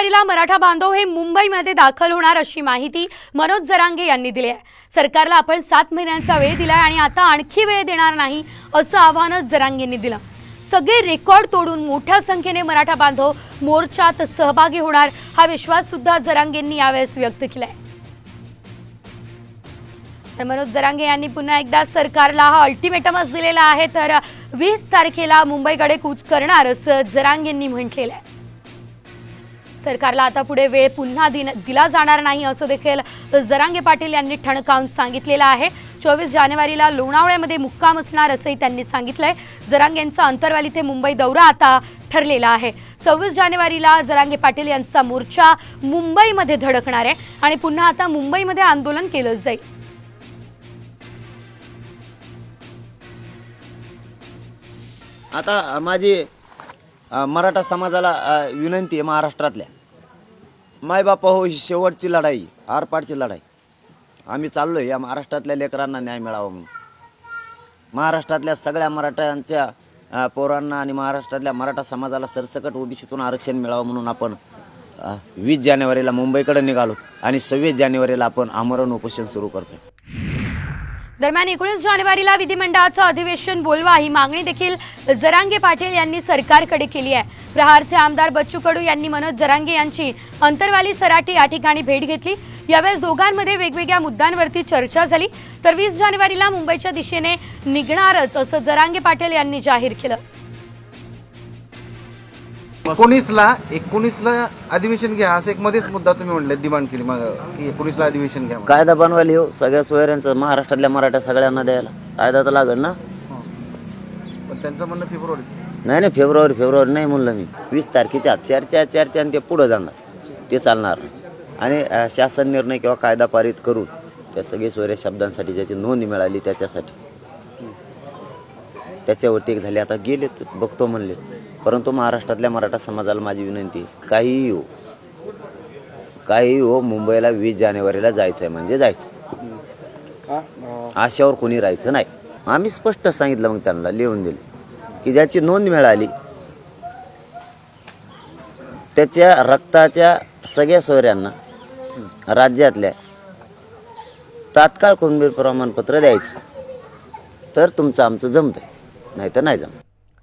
जानेवारीला मराठा बांधव हे मुंबईमध्ये दाखल होणार अशी माहिती मनोज जरांगे यांनी दिली आहे। सरकारला आपण 7 महिन्यांचा वेळ दिलाय आणि आता आणखी वेळ देणार नाही असं आव्हान जरांगेंनी दिलं। सगळे रेकॉर्ड तोडून मोठ्या संख्येने मराठा बांधव मोर्चात सहभागी होणार हा विश्वास सुद्धा जरांगेंनी यावेळेस व्यक्त केलाय। तर मनोज जरांगे यांनी पुन्हा एकदा सरकारला हा अल्टिमेटमच दिलेला आहे। तर 20 तारखेला मुंबईकडे कूच करणार असं जरांगेंनी म्हटलेलं आहे। सरकारला आता पुढे वेळ पुन्हा दिला जाणार नाही असं देखील जरांगे पाटील यांनी ठणकावून सांगितलेलं आहे। 24 जानेवारीला लोणावळ्यामध्ये मुक्काम असणार असंही त्यांनी सांगितलंय। जरांगेंचा अंतरवाली ते मुंबई दौरा आता ठरलेला आहे। 26 जानेवारीला जरांगे पाटील यांचा मोर्चा मुंबईमध्ये धडकणार आहे आणि पुन्हा आता मुंबईमध्ये आंदोलन केलं जाईल। आता माझी मराठा समाजाला विनंती आहे, महाराष्ट्रातल्या मायबापा हो, ही शेवटची लढाई, आरपारची लढाई आम्ही चाललो आहे। या महाराष्ट्रातल्या लेकरांना न्याय मिळावा म्हणून, महाराष्ट्रातल्या सगळ्या मराठ्यांच्या पोरांना आणि महाराष्ट्रातल्या मराठा समाजाला सरसकट ओबीसीतून आरक्षण मिळावं म्हणून आपण 20 जानेवारीला मुंबईकडे निघालो आणि 26 जानेवारीला आपण आमरण उपोषण सुरू करतो। दरम्यान 19 जानेवारीला विधिमंडळाचं अधिवेशन बोलवा ही मागणी देखील जरांगे पाटील यांनी सरकारकडे केली आहे। प्रहारचे आमदार बच्चू कडू यांनी मनोज जरांगे यांची अंतरवाली सराटी या ठिकाणी भेट घेतली। यावेळेस दोघांमध्ये वेगवेगळ्या मुद्द्यांवरती चर्चा झाली। तर 20 जानेवारीला मुंबईच्या दिशेने निघणारच असं जरांगे पाटील यांनी जाहीर केलं। 19ला अधिवेशन घ्या असं एक मध्येच मुद्दा तुम्ही म्हणले, डिमांड केली मग की 19ला अधिवेशन घ्या, कायदा बनवायला हो सगळ्या सोयऱ्यांचा महाराष्ट्रातल्या मराठा सगळ्यांना द्यायला कायदा तर लागेल ना। पण त्यांचं म्हणणं फेब्रुवारी नाही, फेब्रुवारी नाही म्हणलं मी। 20 तारखेच्या चर्चा आणि ते पुढे जाणार, ते चालणार नाही। आणि शासन निर्णय किंवा कायदा पारित करून त्या सगळे सोयऱ्या शब्दांसाठी ज्याची नोंद मिळाली त्याच्यावरती एक झाले, आता गेलेत बघतो म्हणले। परंतु महाराष्ट्रातल्या मराठा समाजाला माझी विनंती, काहीही हो मुंबईला 20 जानेवारीला जायचं आहे म्हणजे जायचं, आशावर कोणी राहायचं नाही। आम्ही स्पष्ट सांगितलं, मग त्यांना लिहून दिलं की ज्याची नोंद मिळाली त्याच्या रक्ताच्या सगळ्या सोयऱ्यांना राज्यातल्या तात्काळ कुणबी प्रमाणपत्र द्यायचं, तर तुमचं आमचं जमतंय, नाही तर नाही जमत।